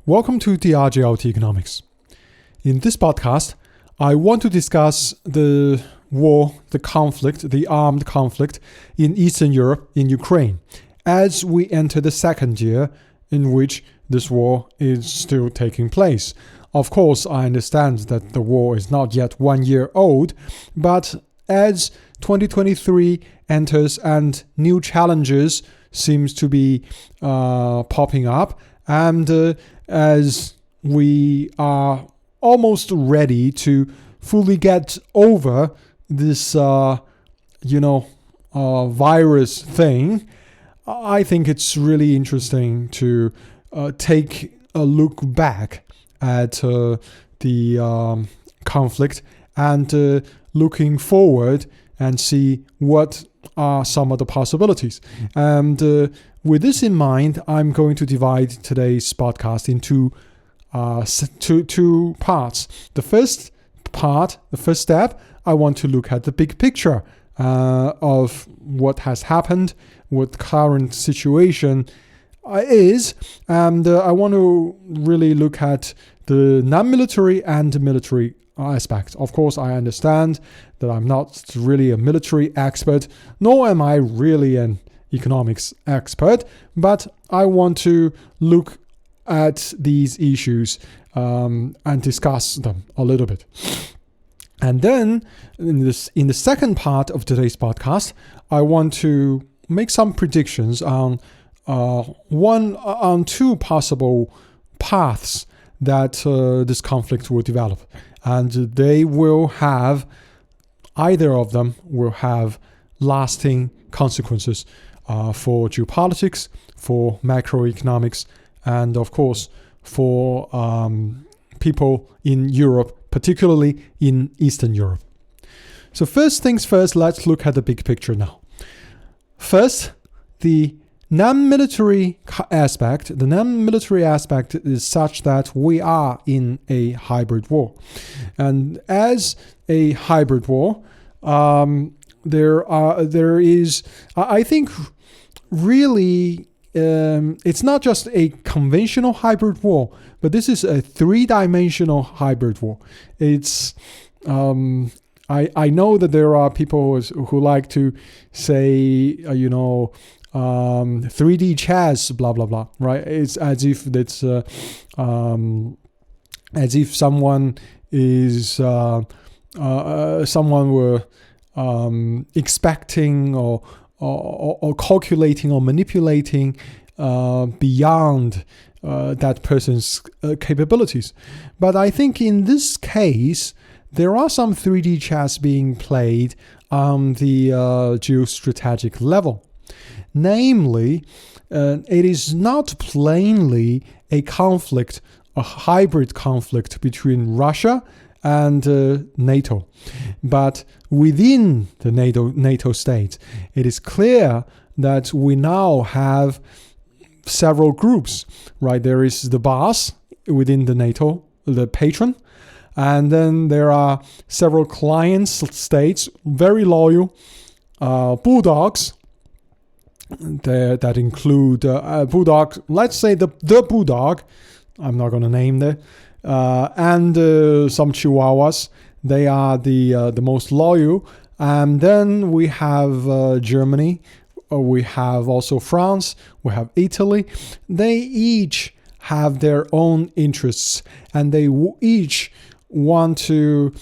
Welcome to DRGLT Economics. In this podcast, I want to discuss the armed conflict in Eastern Europe, in Ukraine, as we enter the second year in which this war is still taking place. Of course, I understand that the war is not yet 1 year old, but as 2023 enters and new challenges seems to be popping up, and as we are almost ready to fully get over this, virus thing, I think it's really interesting to take a look back at the conflict and looking forward and see what are some of the possibilities. And with this in mind, I'm going to divide today's podcast into two parts. The first step, I want to look at the big picture of what has happened, what the current situation is, and I want to really look at the non-military and military aspect. Of course, I understand that I'm not really a military expert, nor am I really an economics expert, but I want to look at these issues and discuss them a little bit. And then in the second part of today's podcast, I want to make some predictions on two possible paths that this conflict will develop. And either of them will have lasting consequences for geopolitics, for macroeconomics, and of course for people in Europe, particularly in Eastern Europe. So first things first, let's look at the big picture now. First, the non-military aspect. The non-military aspect is such that we are in a hybrid war. And as a hybrid war, there is, I think, really, it's not just a conventional hybrid war, but this is a three-dimensional hybrid war. It's I know that there are people who like to say 3D chess, blah blah blah, right? It's as if it's as if someone is someone were expecting or calculating or manipulating beyond that person's capabilities. But I think in this case, there are some 3D chess being played on the geostrategic level. Namely, it is not plainly a hybrid conflict between Russia and NATO. But within the NATO states, it is clear that we now have several groups, right? There is the boss within the NATO, the patron, and then there are several client states, very loyal, bulldogs, that include bulldog. Let's say the bulldog. I'm not going to name them, and some chihuahuas. They are the most loyal. And then we have Germany. We have also France. We have Italy. They each have their own interests, and they each want to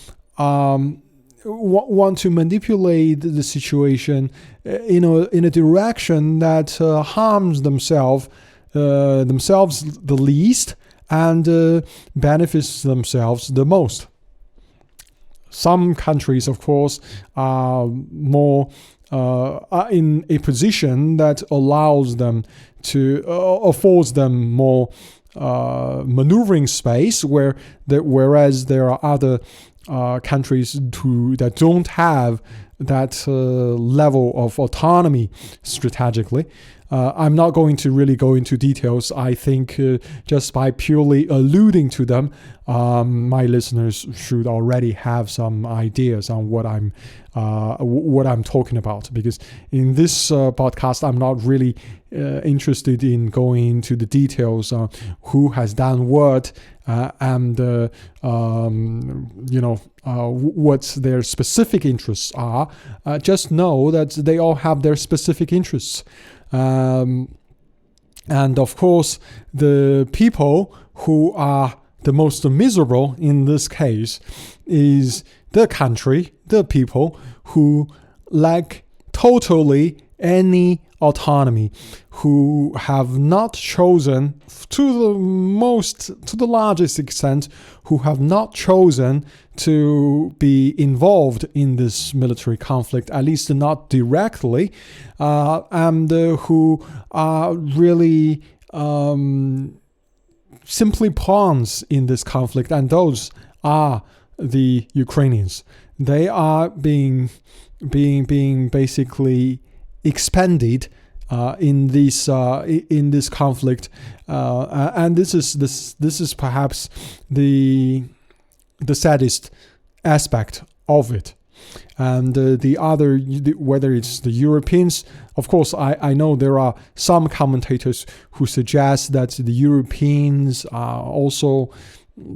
manipulate the situation in a direction that harms themselves the least and benefits themselves the most. Some countries, of course, are more are in a position that allows them to affords them more maneuvering space, whereas there are other countries that don't have that level of autonomy strategically. I'm not going to really go into details. I think just by purely alluding to them, my listeners should already have some ideas on what I'm talking about. Because in this podcast, I'm not really interested in going into the details on who has done what and what their specific interests are. Just know that they all have their specific interests. And of course, the people who are the most miserable in this case is the country, the people who lack totally any autonomy, who have not chosen, to the largest extent, who have not chosen to be involved in this military conflict, at least not directly, and who are really simply pawns in this conflict, and those are the Ukrainians. They are being basically expanded in this conflict, and this is perhaps the saddest aspect of it. And the other, whether it's the Europeans, of course, I know there are some commentators who suggest that the Europeans are also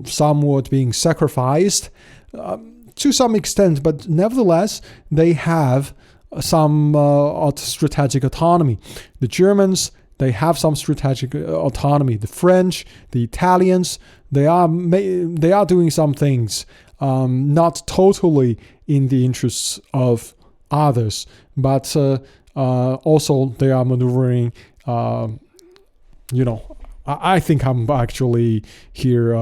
somewhat being sacrificed to some extent, but nevertheless, they have some strategic autonomy. The Germans, they have some strategic autonomy. The French, the Italians, they are doing some things, not totally in the interests of others, but also they are maneuvering. I think I'm actually here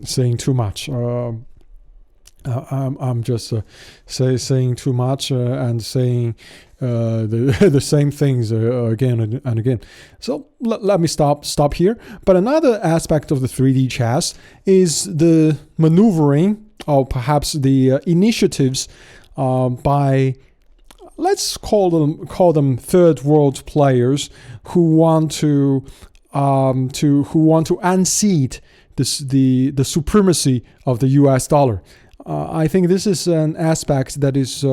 saying too much. I'm just saying too much and saying the same things again and again. So let me stop here. But another aspect of the 3D chess is the maneuvering, or perhaps the initiatives by, let's call them third world players who want to unseat the supremacy of the U.S. dollar. I think this is an aspect that is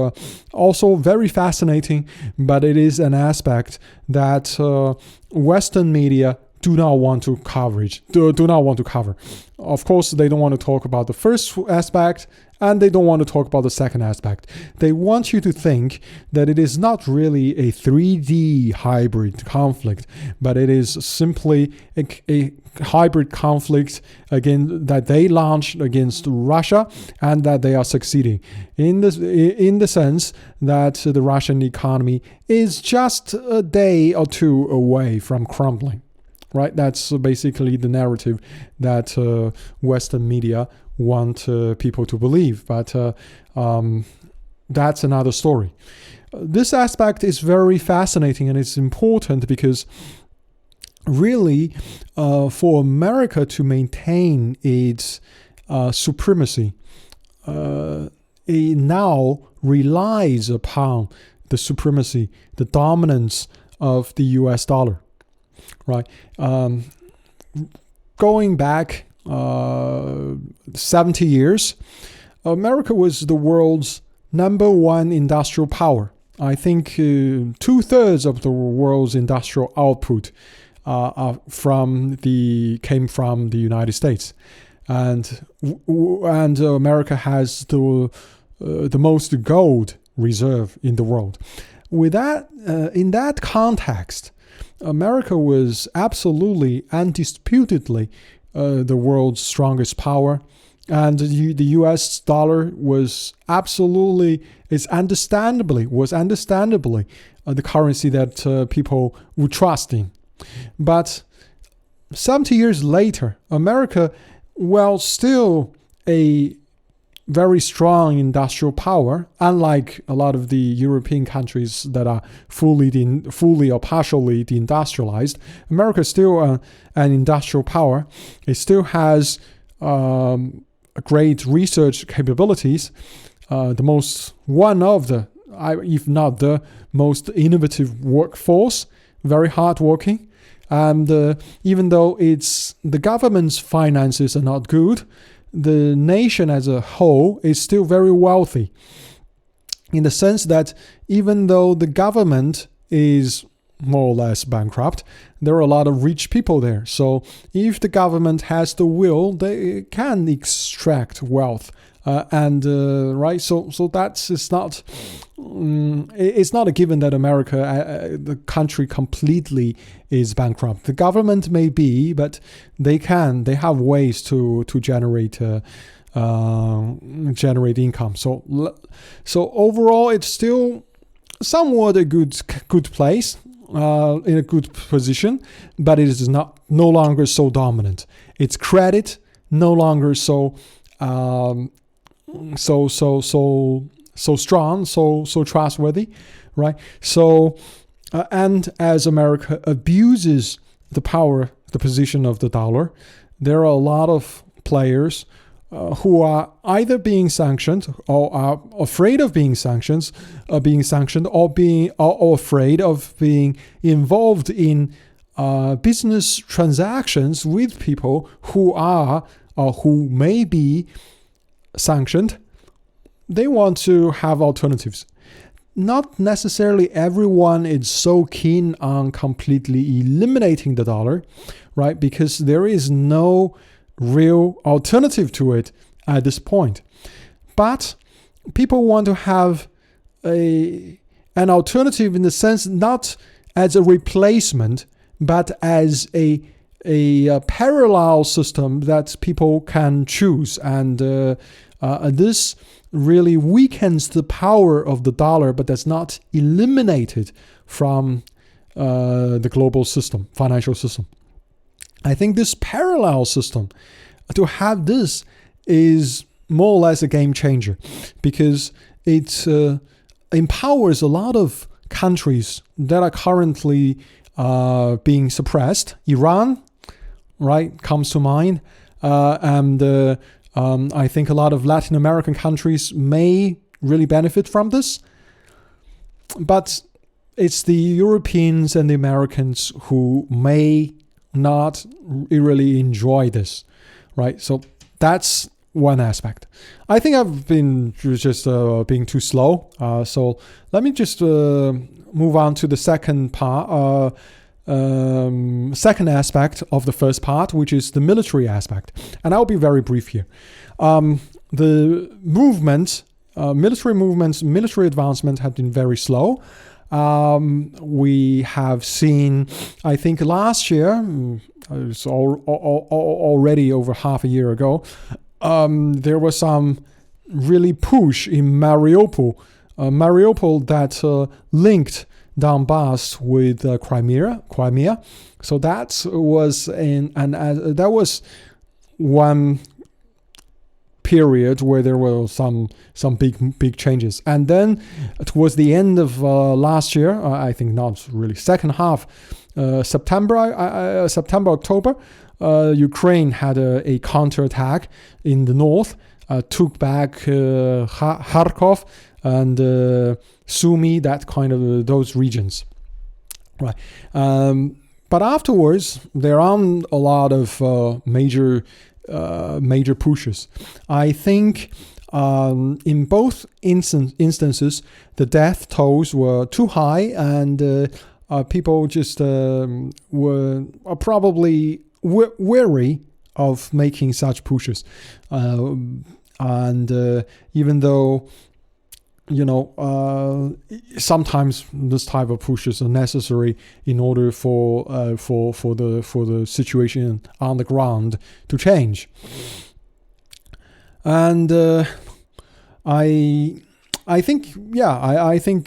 also very fascinating, but it is an aspect that Western media do not want to cover. Of course, they don't want to talk about the first aspect, and they don't want to talk about the second aspect. They want you to think that it is not really a 3D hybrid conflict, but it is simply a hybrid conflict that they launched against Russia, and that they are succeeding in the sense that the Russian economy is just a day or two away from crumbling. Right, that's basically the narrative that Western media want people to believe, but that's another story. This aspect is very fascinating, and it's important because really for America to maintain its supremacy, it now relies upon the supremacy, the dominance of the US dollar. Right. Going back 70 years, America was the world's #1 industrial power. I think 2/3 of the world's industrial output came from the United States, and America has the most gold reserve in the world. With that, in that context, America was absolutely, undisputedly, the world's strongest power, and the U.S. dollar was understandably the currency that people would trust in. But 70 years later, America, while still a very strong industrial power, unlike a lot of the European countries that are fully or partially deindustrialized, America is still an industrial power. It still has great research capabilities, if not the most innovative workforce, very hardworking, and even though the government's finances are not good, the nation as a whole is still very wealthy, in the sense that even though the government is more or less bankrupt, there are a lot of rich people there. So if the government has the will, they can extract wealth. Right, so it's not a given that America, the country, completely is bankrupt. The government may be, but they have ways to generate income. So overall, it's still somewhat a good place, in a good position, but it is no longer so dominant. Its credit no longer so strong, so trustworthy, right? So and as America abuses the power, the position of the dollar, there are a lot of players who are either being sanctioned or are afraid of being sanctioned, or afraid of being involved in business transactions with people who are or who may be sanctioned. They want to have alternatives. Not necessarily everyone is so keen on completely eliminating the dollar, right? Because there is no real alternative to it at this point. But people want to have an alternative, in the sense not as a replacement, but as a parallel system that people can choose. And this really weakens the power of the dollar, but does not eliminate it from the global system, financial system. I think this parallel system, to have this, is more or less a game changer, because it empowers a lot of countries that are currently being suppressed. Iran, right, comes to mind, and I think a lot of Latin American countries may really benefit from this, but it's the Europeans and the Americans who may not really enjoy this, right? So that's one aspect. I think I've been just being too slow. So let me just move on to the second part, second aspect of the first part, which is the military aspect. And I'll be very brief here. The movement, military movements, military advancement have been very slow. We have seen, I think last year, it's already over half a year ago, there was some really push in Mariupol that linked Donbass with Crimea. So that was that was one period where there were some big changes. And then towards the end of last year, I think not really, second half, September, October, Ukraine had a counterattack in the north, took back Kharkov and Sumy, that kind of those regions, right? But afterwards, there aren't a lot of major pushes. I think in both instances, the death tolls were too high, and people just were probably wary of making such pushes. And even though, sometimes this type of pushes are necessary in order for the situation on the ground to change. And I think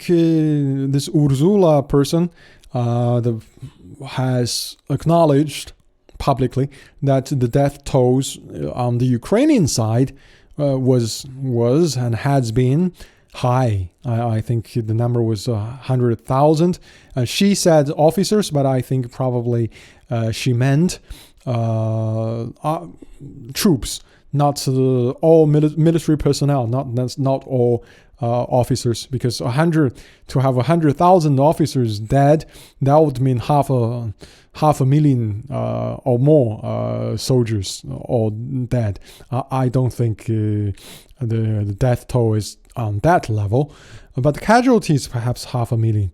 this Ursula person has acknowledged publicly that the death tolls on the Ukrainian side was and has been high. I think the number was 100,000. She said officers, but I think probably she meant troops not all military personnel, not all officers, because to have 100,000 officers dead, that would mean half a million or more soldiers all dead. I don't think the death toll is on that level, but the casualties perhaps 500,000,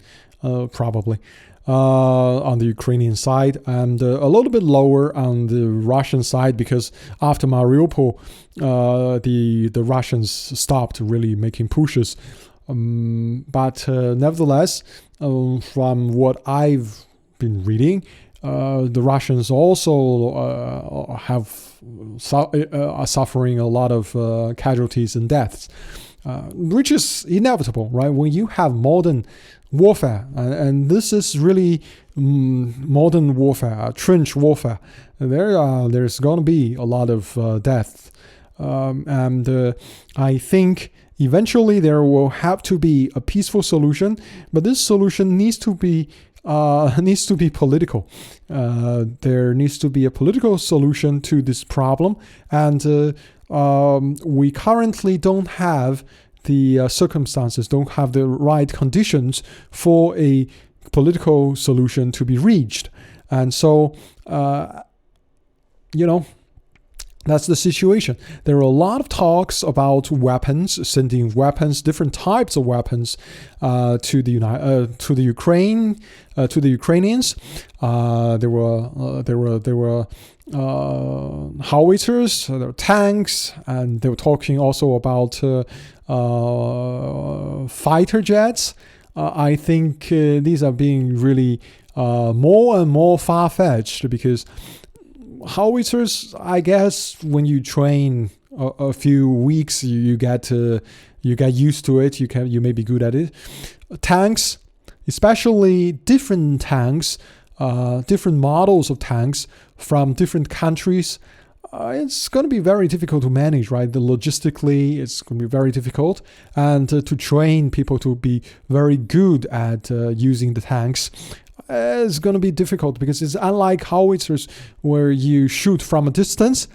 probably. On the Ukrainian side, and a little bit lower on the Russian side, because after Mariupol, the Russians stopped really making pushes. But nevertheless, from what I've been reading, the Russians also are suffering a lot of casualties and deaths, which is inevitable, right? When you have modern warfare, and this is really modern warfare, trench warfare, there's going to be a lot of death, and I think eventually there will have to be a peaceful solution, but this solution needs to be political. There needs to be a political solution to this problem, and we currently don't have the circumstances, don't have the right conditions for a political solution to be reached. And so, that's the situation. There are a lot of talks about weapons, sending weapons, different types of weapons to the Ukrainians. There were howitzers, there were tanks, and they were talking also about fighter jets. I think these are being really more and more far-fetched, because howitzers, I guess, when you train a few weeks, you get used to it. You may be good at it. Tanks, especially different tanks, different models of tanks from different countries, it's going to be very difficult to manage, right? Logistically, it's going to be very difficult, and to train people to be very good at using the tanks, it's going to be difficult, because it's unlike howitzers where you shoot from a distance.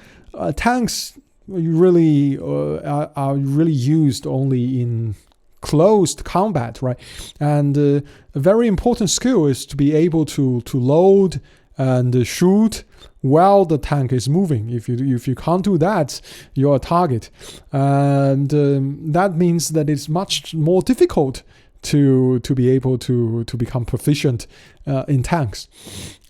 Tanks are really used only in closed combat, right? And a very important skill is to be able to load and shoot while the tank is moving. If you can't do that, you're a target, and that means that it's much more difficult to be able to become proficient in tanks.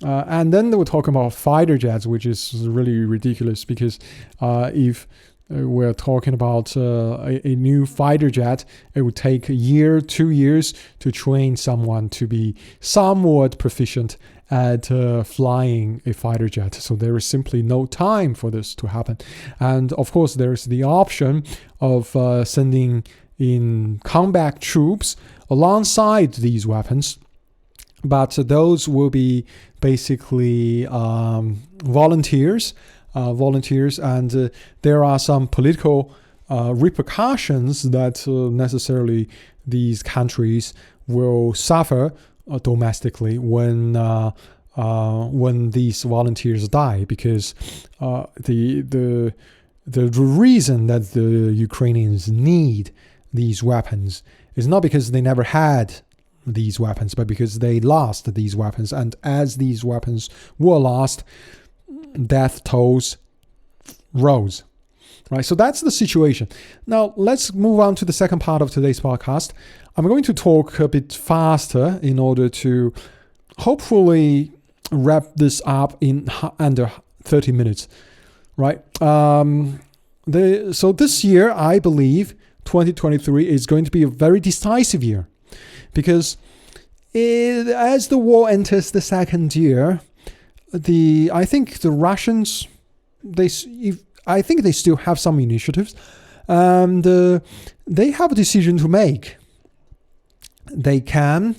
And then they were talking about fighter jets, which is really ridiculous, because if we're talking about a new fighter jet, it would take a year, 2 years to train someone to be somewhat proficient at flying a fighter jet. So there is simply no time for this to happen. And of course, there's the option of sending in combat troops alongside these weapons, but those will be basically volunteers, and there are some political repercussions that necessarily these countries will suffer domestically when these volunteers die, because the reason that the Ukrainians need these weapons is not because they never had these weapons, but because they lost these weapons, and as these weapons were lost, death tolls rose. Right, so that's the situation. Now let's move on to the second part of today's podcast. I'm going to talk a bit faster in order to hopefully wrap this up in under 30 minutes. Right. So this year, I believe 2023 is going to be a very decisive year, because as the war enters the second year, I think the Russians, I think they still have some initiatives, and they have a decision to make. They can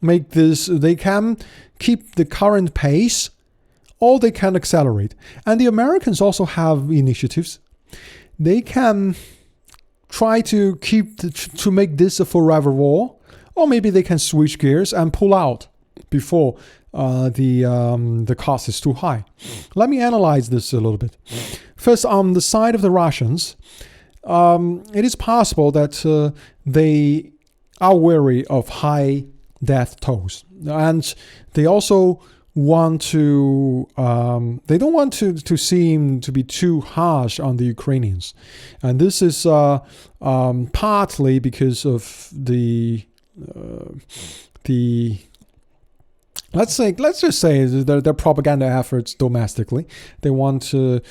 make this, they can keep the current pace, or they can accelerate. And the Americans also have initiatives. They can try to make this a forever war, or maybe they can switch gears and pull out. before the cost is too high. Let me analyze this a little bit. First, on the side of the Russians, it is possible that they are wary of high death tolls, and they also want to they don't want to seem to be too harsh on the Ukrainians, and this is partly because of the let's just say their propaganda efforts domestically. They want the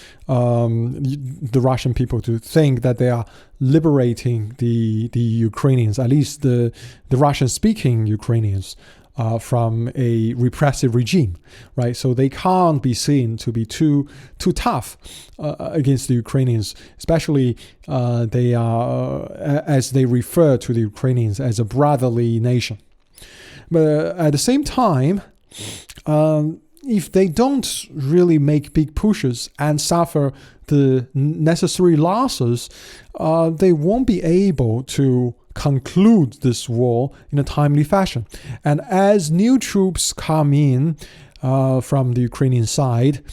Russian people to think that they are liberating the Ukrainians, at least the Russian-speaking Ukrainians, from a repressive regime, right? So they can't be seen to be too tough against the Ukrainians, especially they are as they refer to the Ukrainians as a brotherly nation. But at the same time, if they don't really make big pushes and suffer the necessary losses, they won't be able to conclude this war in a timely fashion. And as new troops come in from the Ukrainian side,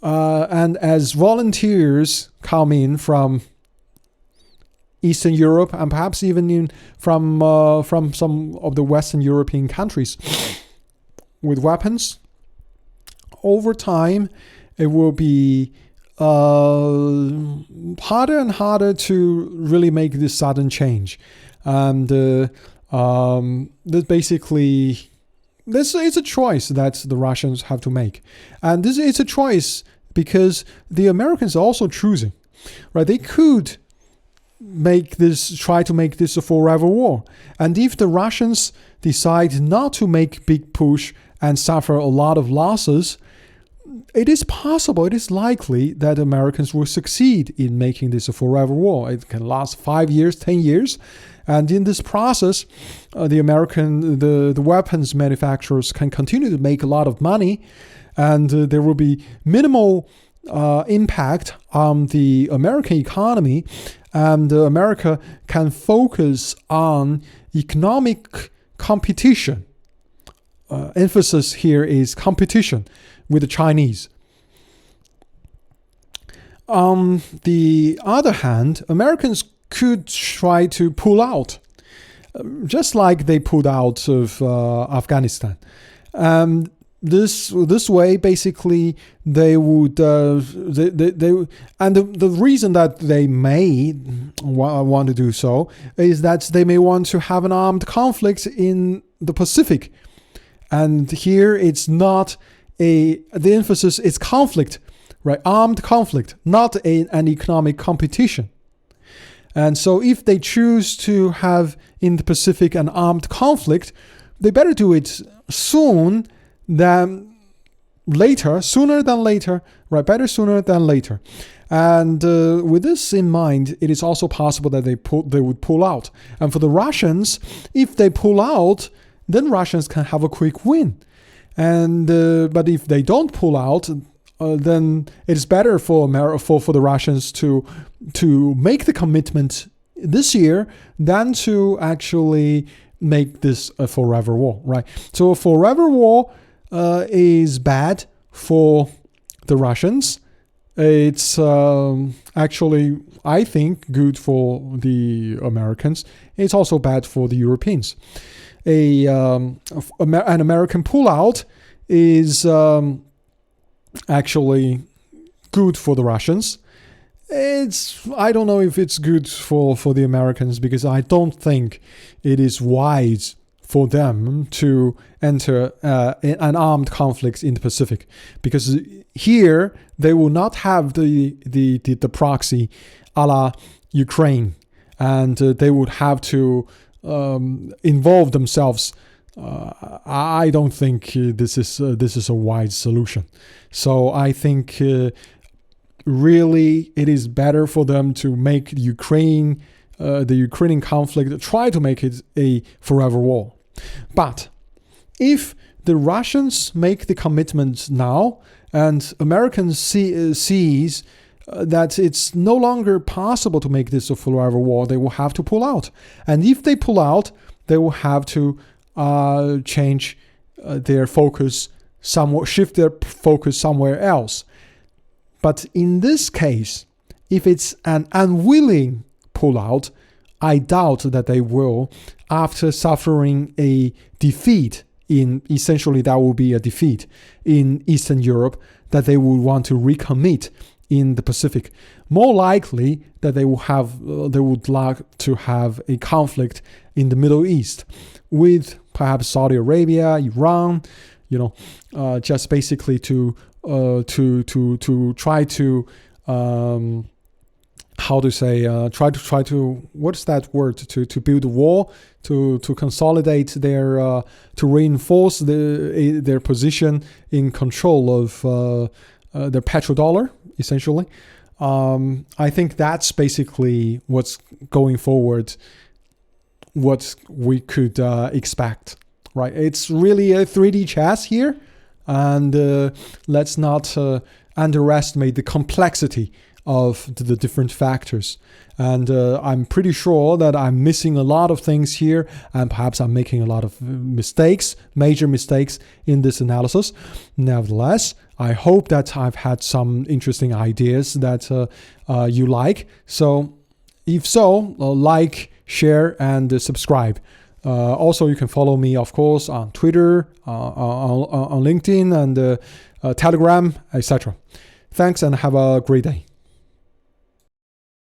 and as volunteers come in from Eastern Europe and perhaps even from some of the Western European countries with weapons, over time it will be harder and harder to really make this sudden change. And this basically, this is a choice that the Russians have to make. And this is a choice because the Americans are also choosing, right? They could try to make this a forever war. And if the Russians decide not to make big push and suffer a lot of losses, it is possible, it is likely that Americans will succeed in making this a forever war. It can last 5 years, 10 years. And in this process, the weapons manufacturers can continue to make a lot of money, and there will be minimal impact on the American economy, and America can focus on economic competition. Emphasis here is competition with the Chinese. On the other hand, Americans could try to pull out, just like they pulled out of Afghanistan. This way, basically, they would and the reason that they may want to do so is that they may want to have an armed conflict in the Pacific, and here it's not the emphasis is conflict, right? Armed conflict, not an economic competition. And so if they choose to have in the Pacific an armed conflict, they better do it sooner than later, right? Better sooner than later. And with this in mind, it is also possible that they would pull out. And for the Russians, if they pull out, then Russians can have a quick win. And but if they don't pull out, then it's better for the Russians to make the commitment this year than to actually make this a forever war, right? So a forever war is bad for the Russians. It's actually, I think, good for the Americans. It's also bad for the Europeans. An American pullout is actually good for the Russians. I don't know if it's good for the Americans, because I don't think it is wise for them to enter an armed conflict in the Pacific, because here they will not have the proxy a la Ukraine, and they would have to involve themselves. I don't think this is a wise solution. So I think really it is better for them to make the Ukrainian conflict, try to make it a forever war. But if the Russians make the commitment now, and Americans sees that it's no longer possible to make this a forever war, they will have to pull out. And if they pull out, they will have to change their focus somewhat, shift their focus somewhere else. But in this case, if it's an unwilling pullout, I doubt that they will, after suffering a defeat essentially that will be a defeat in Eastern Europe, that they would want to recommit in the Pacific. More likely that they would like to have a conflict in the Middle East with perhaps Saudi Arabia, Iran, just basically to try to try to what's that word, to build a wall, to consolidate to reinforce their position in control of their petrodollar, essentially. I think that's basically what's going forward, what we could expect, right? It's really a 3D chess here, and let's not underestimate the complexity of the different factors. And I'm pretty sure that I'm missing a lot of things here, and perhaps I'm making a lot of major mistakes in this analysis. Nevertheless, I hope that I've had some interesting ideas that you like. So if so, like, share, and subscribe. Also, you can follow me, of course, on Twitter, on LinkedIn, and Telegram, etc. Thanks, and have a great day.